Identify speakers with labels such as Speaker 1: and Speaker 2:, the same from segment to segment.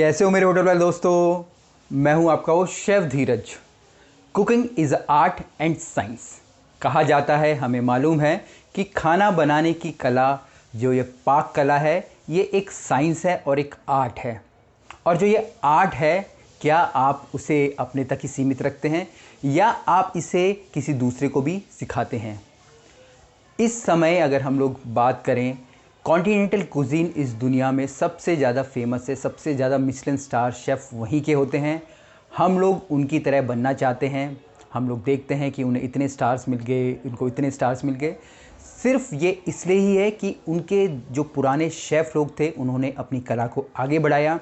Speaker 1: कैसे हो मेरे होटल वाले दोस्तों। मैं हूं आपका वो chef Dheeraj. Cooking is art and science कहा जाता है। हमें मालूम है कि खाना बनाने की कला जो ये पाक कला है ये एक साइंस है और एक आर्ट है। और जो ये आर्ट है, क्या आप उसे अपने तक ही सीमित रखते हैं या आप इसे किसी दूसरे को भी सिखाते हैं। इस समय अगर हम लोग बात करें, कॉन्टिनेंटल कुजीन इस दुनिया में सबसे ज़्यादा फेमस है। सबसे ज़्यादा मिशेलिन स्टार शेफ़ वहीं के होते हैं। हम लोग उनकी तरह बनना चाहते हैं। हम लोग देखते हैं कि उन्हें इतने स्टार्स मिल गए, उनको इतने स्टार्स मिल गए। सिर्फ ये इसलिए ही है कि उनके जो पुराने शेफ़ लोग थे उन्होंने अपनी कला को आगे बढ़ाया।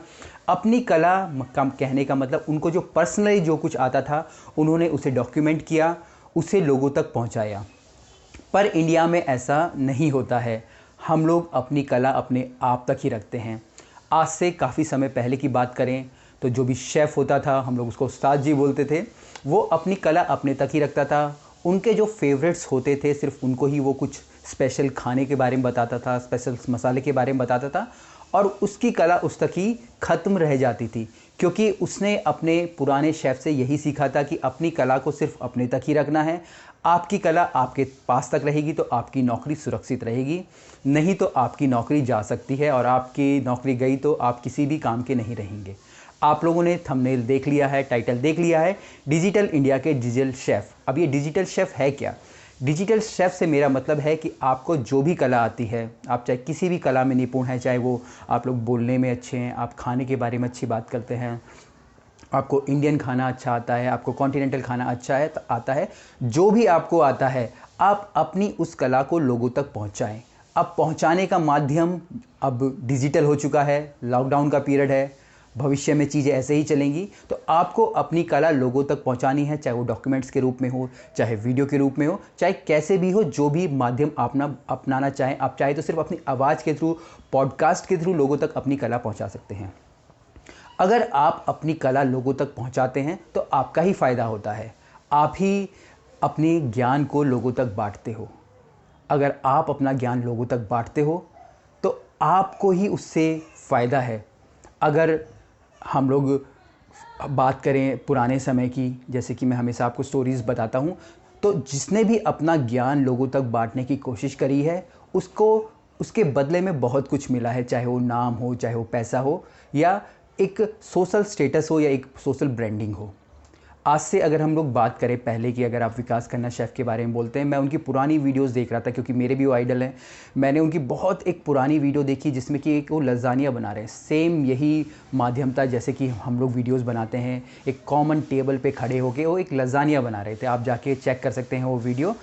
Speaker 1: अपनी कला का कहने का मतलब उनको जो पर्सनली जो कुछ आता था उन्होंने उसे डॉक्यूमेंट किया, उसे लोगों तक पहुंचाया। पर इंडिया में ऐसा नहीं होता है। हम लोग अपनी कला अपने आप तक ही रखते हैं। आज से काफ़ी समय पहले की बात करें तो जो भी शेफ़ होता था, हम लोग उसको उस्ताद जी बोलते थे, वो अपनी कला अपने तक ही रखता था। उनके जो फेवरेट्स होते थे सिर्फ उनको ही वो कुछ स्पेशल खाने के बारे में बताता था, स्पेशल मसाले के बारे में बताता था और उसकी कला उस तक ही ख़त्म रह जाती थी। क्योंकि उसने अपने पुराने शेफ़ से यही सीखा था कि अपनी कला को सिर्फ अपने तक ही रखना है। आपकी कला आपके पास तक रहेगी तो आपकी नौकरी सुरक्षित रहेगी, नहीं तो आपकी नौकरी जा सकती है और आपकी नौकरी गई तो आप किसी भी काम के नहीं रहेंगे। आप लोगों ने थंबनेल देख लिया है, टाइटल देख लिया है, डिजिटल इंडिया के डिजिटल शेफ़। अब ये डिजिटल शेफ़ है क्या? डिजिटल शेफ़ से मेरा मतलब है कि आपको जो भी कला आती है, आप चाहे किसी भी कला में निपुण हैं, चाहे वो आप लोग बोलने में अच्छे हैं, आप खाने के बारे में अच्छी बात करते हैं, आपको इंडियन खाना अच्छा आता है, आपको कॉन्टिनेंटल खाना अच्छा है आता है, जो भी आपको आता है आप अपनी उस कला को लोगों तक पहुंचाएं। अब पहुंचाने का माध्यम अब डिजिटल हो चुका है। लॉकडाउन का पीरियड है, भविष्य में चीज़ें ऐसे ही चलेंगी, तो आपको अपनी कला लोगों तक पहुंचानी है, चाहे वो डॉक्यूमेंट्स के रूप में हो, चाहे वीडियो के रूप में हो, चाहे कैसे भी हो, जो भी माध्यम अपनाना चाहें। आप चाहे तो सिर्फ अपनी आवाज़ के थ्रू, पॉडकास्ट के थ्रू लोगों तक अपनी कला पहुँचा सकते हैं। अगर आप अपनी कला लोगों तक पहुंचाते हैं तो आपका ही फ़ायदा होता है। आप ही अपने ज्ञान को लोगों तक बांटते हो। अगर आप अपना ज्ञान लोगों तक बांटते हो तो आपको ही उससे फ़ायदा है। अगर हम लोग बात करें पुराने समय की, जैसे कि मैं हमेशा आपको स्टोरीज़ बताता हूँ, तो जिसने भी अपना ज्ञान लोगों तक बांटने की कोशिश करी है उसको उसके बदले में बहुत कुछ मिला है। चाहे वो नाम हो, चाहे वो पैसा हो, या एक सोशल स्टेटस हो, या एक सोशल ब्रांडिंग हो। आज से अगर हम लोग बात करें पहले की, अगर आप विकास खन्ना शेफ़ के बारे में बोलते हैं, मैं उनकी पुरानी वीडियोस देख रहा था क्योंकि मेरे भी वो आइडल हैं। मैंने उनकी बहुत एक पुरानी वीडियो देखी जिसमें कि एक वो लज़ानिया बना रहे हैं। सेम यही माध्यम था जैसे कि हम लोग वीडियोस बनाते हैं। एक कॉमन टेबल पे खड़े होकर वो एक लज़ानिया बना रहे थे। आप जाके चेक कर सकते हैं वो वीडियो।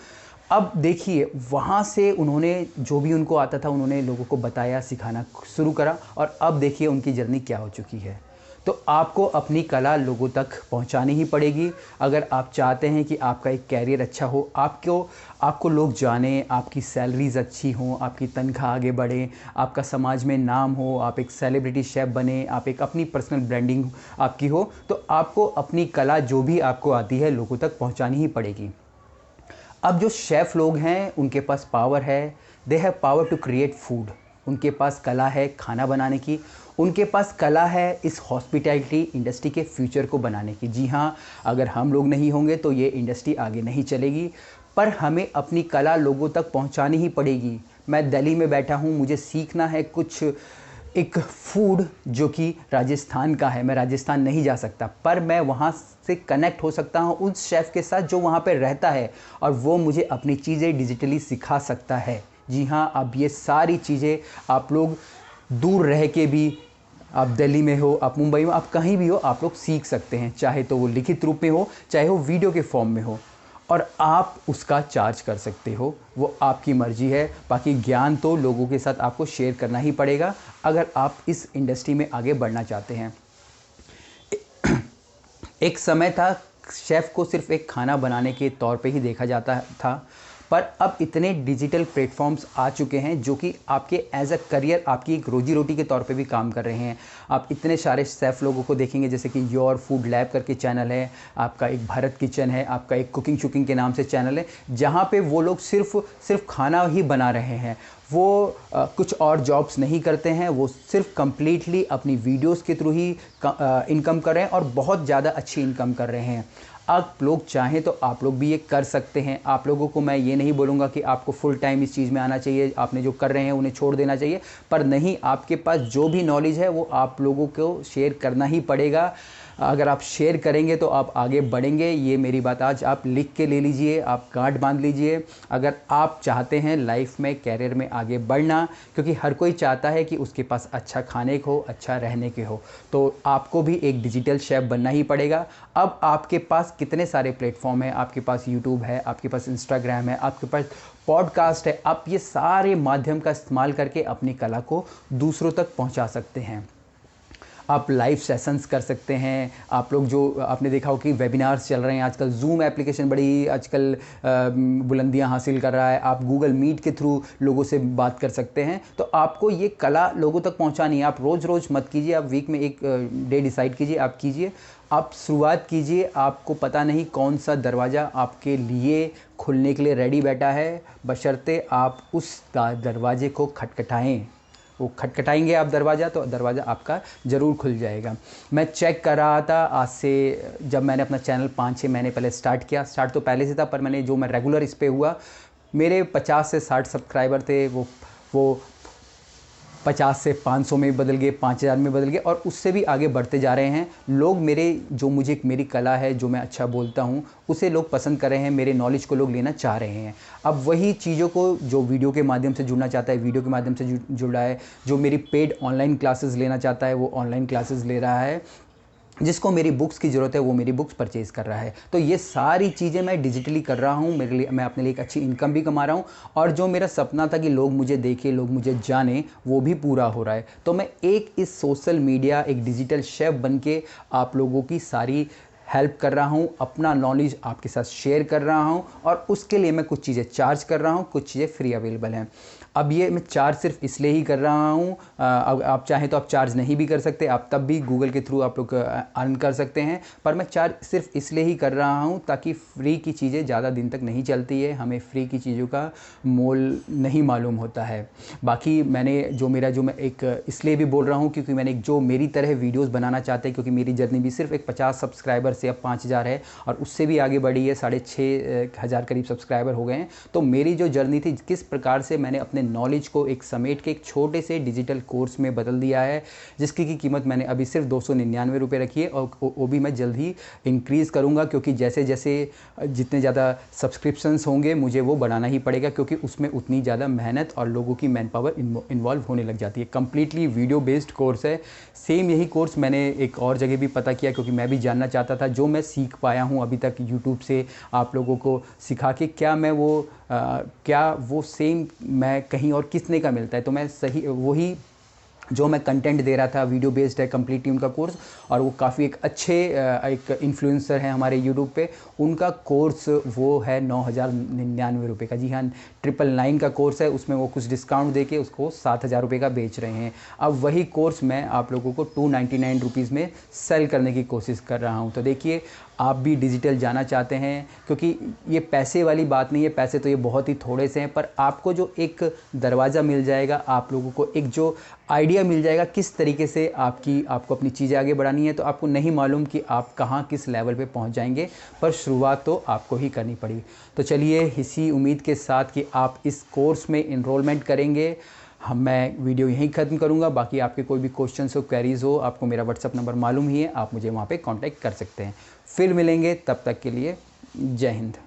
Speaker 1: अब देखिए, वहाँ से उन्होंने जो भी उनको आता था उन्होंने लोगों को बताया, सिखाना शुरू करा, और अब देखिए उनकी जर्नी क्या हो चुकी है। तो आपको अपनी कला लोगों तक पहुंचानी ही पड़ेगी अगर आप चाहते हैं कि आपका एक कैरियर अच्छा हो, आपको लोग जानें, आपकी सैलरीज़ अच्छी हों, आपकी तनख्वाह आगे बढ़े, आपका समाज में नाम हो, आप एक सेलिब्रिटी शेफ़ बने, आप एक अपनी पर्सनल ब्रांडिंग आपकी हो, तो आपको अपनी कला जो भी आपको आती है लोगों तक पहुंचानी ही पड़ेगी। अब जो शेफ़ लोग हैं उनके पास पावर है, they have power to create food. उनके पास कला है खाना बनाने की, उनके पास कला है इस हॉस्पिटैलिटी इंडस्ट्री के फ्यूचर को बनाने की। जी हाँ, अगर हम लोग नहीं होंगे तो ये इंडस्ट्री आगे नहीं चलेगी, पर हमें अपनी कला लोगों तक पहुंचानी ही पड़ेगी। मैं दिल्ली में बैठा हूँ, मुझे सीखना है कुछ एक फूड जो कि राजस्थान का है। मैं राजस्थान नहीं जा सकता, पर मैं वहाँ से कनेक्ट हो सकता हूँ उस शेफ़ के साथ जो वहाँ पे रहता है, और वो मुझे अपनी चीज़ें डिजिटली सिखा सकता है। जी हाँ, अब ये सारी चीज़ें आप लोग दूर रह के भी, आप दिल्ली में हो, आप मुंबई में, आप कहीं भी हो, आप लोग सीख सकते हैं। चाहे तो वो लिखित रूप में हो, चाहे वो वीडियो के फॉर्म में हो, और आप उसका चार्ज कर सकते हो, वो आपकी मर्ज़ी है। बाकी ज्ञान तो लोगों के साथ आपको शेयर करना ही पड़ेगा अगर आप इस इंडस्ट्री में आगे बढ़ना चाहते हैं। एक समय था शेफ़ को सिर्फ एक खाना बनाने के तौर पे ही देखा जाता था, पर अब इतने डिजिटल प्लेटफॉर्म्स आ चुके हैं जो कि आपके एज अ करियर, आपकी एक रोजी रोटी के तौर पे भी काम कर रहे हैं। आप इतने सारे शेफ़ लोगों को देखेंगे, जैसे कि योर फूड लैब करके चैनल है, आपका एक भारत किचन है, आपका एक कुकिंग शुकिंग के नाम से चैनल है, जहाँ पे वो लोग सिर्फ खाना ही बना रहे हैं। वो कुछ और जॉब्स नहीं करते हैं, वो सिर्फ कंप्लीटली अपनी वीडियोस के थ्रू ही इनकम कर रहे हैं और बहुत ज़्यादा अच्छी इनकम कर रहे हैं। आप लोग चाहें तो आप लोग भी ये कर सकते हैं। आप लोगों को मैं ये नहीं बोलूँगा कि आपको फुल टाइम इस चीज़ में आना चाहिए, आपने जो कर रहे हैं उन्हें छोड़ देना चाहिए, पर नहीं, आपके पास जो भी नॉलेज है वो आप लोगों को शेयर करना ही पड़ेगा। अगर आप शेयर करेंगे तो आप आगे बढ़ेंगे। ये मेरी बात आज आप लिख के ले लीजिए, आप गांठ बांध लीजिए। अगर आप चाहते हैं लाइफ में, कैरियर में आगे बढ़ना, क्योंकि हर कोई चाहता है कि उसके पास अच्छा खाने को, अच्छा रहने के हो, तो आपको भी एक डिजिटल शेफ बनना ही पड़ेगा। अब आपके पास कितने सारे प्लेटफॉर्म हैं, आपके पास यूट्यूब है, आपके पास इंस्टाग्राम है, आपके पास पॉडकास्ट है। आप ये सारे माध्यम का इस्तेमाल करके अपनी कला को दूसरों तक पहुंचा सकते हैं। आप लाइव सेशंस कर सकते हैं। आप लोग जो आपने देखा हो कि वेबिनार्स चल रहे हैं आजकल, जूम एप्लीकेशन बड़ी आजकल बुलंदियां हासिल कर रहा है। आप गूगल मीट के थ्रू लोगों से बात कर सकते हैं। तो आपको ये कला लोगों तक पहुंचानी है। आप रोज़ रोज़ मत कीजिए, आप वीक में एक डे डिसाइड कीजिए, आप कीजिए, आप शुरुआत कीजिए। आपको पता नहीं कौन सा दरवाज़ा आपके लिए खुलने के लिए रेडी बैठा है, बशर्ते आप उस दरवाजे को खटखटाएँ। वो खटखटाएंगे आप दरवाज़ा, तो दरवाज़ा आपका ज़रूर खुल जाएगा। मैं चेक कर रहा था आज से, जब मैंने अपना चैनल 5-6 महीने पहले स्टार्ट किया, स्टार्ट तो पहले से था, पर मैं रेगुलर इस पे हुआ, मेरे 50 से 60 सब्सक्राइबर थे। वो 50 से 500 में बदल गए, 5000 में बदल गए, और उससे भी आगे बढ़ते जा रहे हैं लोग। मेरी कला है, जो मैं अच्छा बोलता हूँ, उसे लोग पसंद कर रहे हैं, मेरे नॉलेज को लोग लेना चाह रहे हैं। अब वही चीज़ों को जो वीडियो के माध्यम से जुड़ना चाहता है, वीडियो के माध्यम से जुड़ रहा है। जो मेरी पेड ऑनलाइन क्लासेस लेना चाहता है, वो ऑनलाइन क्लासेस ले रहा है। जिसको मेरी बुक्स की ज़रूरत है, वो मेरी बुक्स परचेज़ कर रहा है। तो ये सारी चीज़ें मैं डिजिटली कर रहा हूँ। मेरे लिए, मैं अपने लिए एक अच्छी इनकम भी कमा रहा हूँ, और जो मेरा सपना था कि लोग मुझे देखें, लोग मुझे जानें, वो भी पूरा हो रहा है। तो मैं इस सोशल मीडिया, एक डिजिटल शेफ़ बन के आप लोगों की सारी हेल्प कर रहा हूँ, अपना नॉलेज आपके साथ शेयर कर रहा हूँ, और उसके लिए मैं कुछ चीज़ें चार्ज कर रहा हूँ, कुछ चीज़ें फ्री अवेलेबल हैं। अब ये मैं चार्ज सिर्फ इसलिए ही कर रहा हूँ, आप चाहें तो आप चार्ज नहीं भी कर सकते, आप तब भी गूगल के थ्रू आप लोग अर्न कर सकते हैं, पर मैं चार्ज सिर्फ इसलिए ही कर रहा हूँ ताकि फ्री की चीज़ें ज़्यादा दिन तक नहीं चलती है, हमें फ्री की चीज़ों का मोल नहीं मालूम होता है। बाकी मैं एक इसलिए भी बोल रहा हूँ क्योंकि मैंने जो मेरी तरह वीडियोज़ बनाना चाहते हैं, क्योंकि मेरी जर्नी भी सिर्फ एक 50 सब्सक्राइबर से अब 5000 है, और उससे भी आगे बढ़ी है, 6500 करीब सब्सक्राइबर हो गए हैं। तो मेरी जो जर्नी थी, किस प्रकार से मैंने अपने नॉलेज को एक समेट के एक छोटे से डिजिटल कोर्स में बदल दिया है, जिसकी की कीमत मैंने अभी सिर्फ 299 रुपये रखी है, और वो भी मैं जल्द ही इंक्रीज़ करूँगा, क्योंकि जैसे जैसे जितने ज़्यादा सब्सक्रिप्शंस होंगे मुझे वो बढ़ाना ही पड़ेगा, क्योंकि उसमें उतनी ज़्यादा मेहनत और लोगों की मैन पावर इन्वॉल्व होने लग जाती है। कम्प्लीटली वीडियो बेस्ड कोर्स है। सेम यही कोर्स मैंने एक और जगह भी पता किया, क्योंकि मैं भी जानना चाहता था, जो मैं सीख पाया हूँ अभी तक यूट्यूब से आप लोगों को सिखा के, क्या वो सेम मैं कहीं और किसने का मिलता है। तो मैं वही जो मैं कंटेंट दे रहा था, वीडियो बेस्ड है कम्प्लीटली उनका कोर्स, और वो काफ़ी एक अच्छे एक इन्फ्लुएंसर हैं हमारे यूट्यूब पे, उनका कोर्स वो है 9099 रुपये का। जी हाँ, 999 का कोर्स है, उसमें वो कुछ डिस्काउंट देके उसको 7000 रुपये का बेच रहे हैं। अब वही कोर्स मैं आप लोगों को 299 रुपीज़ में सेल करने की कोशिश कर रहा हूँ। तो देखिए, आप भी डिजिटल जाना चाहते हैं, क्योंकि ये पैसे वाली बात नहीं है, पैसे तो ये बहुत ही थोड़े से हैं, पर आपको जो एक दरवाज़ा मिल जाएगा, आप लोगों को एक जो आइडिया मिल जाएगा किस तरीके से आपको अपनी चीज़ें आगे बढ़ानी है, तो आपको नहीं मालूम कि आप कहाँ किस लेवल पे पहुँच जाएंगे, पर शुरुआत तो आपको ही करनी पड़ेगी। तो चलिए, इसी उम्मीद के साथ कि आप इस कोर्स में इनरोलमेंट करेंगे, मैं वीडियो यहीं ख़त्म करूंगा। बाकी आपके कोई भी क्वेश्चंस हो, क्वेरीज़ हो, आपको मेरा व्हाट्सअप नंबर मालूम ही है, आप मुझे वहाँ पे कांटेक्ट कर सकते हैं। फिर मिलेंगे, तब तक के लिए जय हिंद।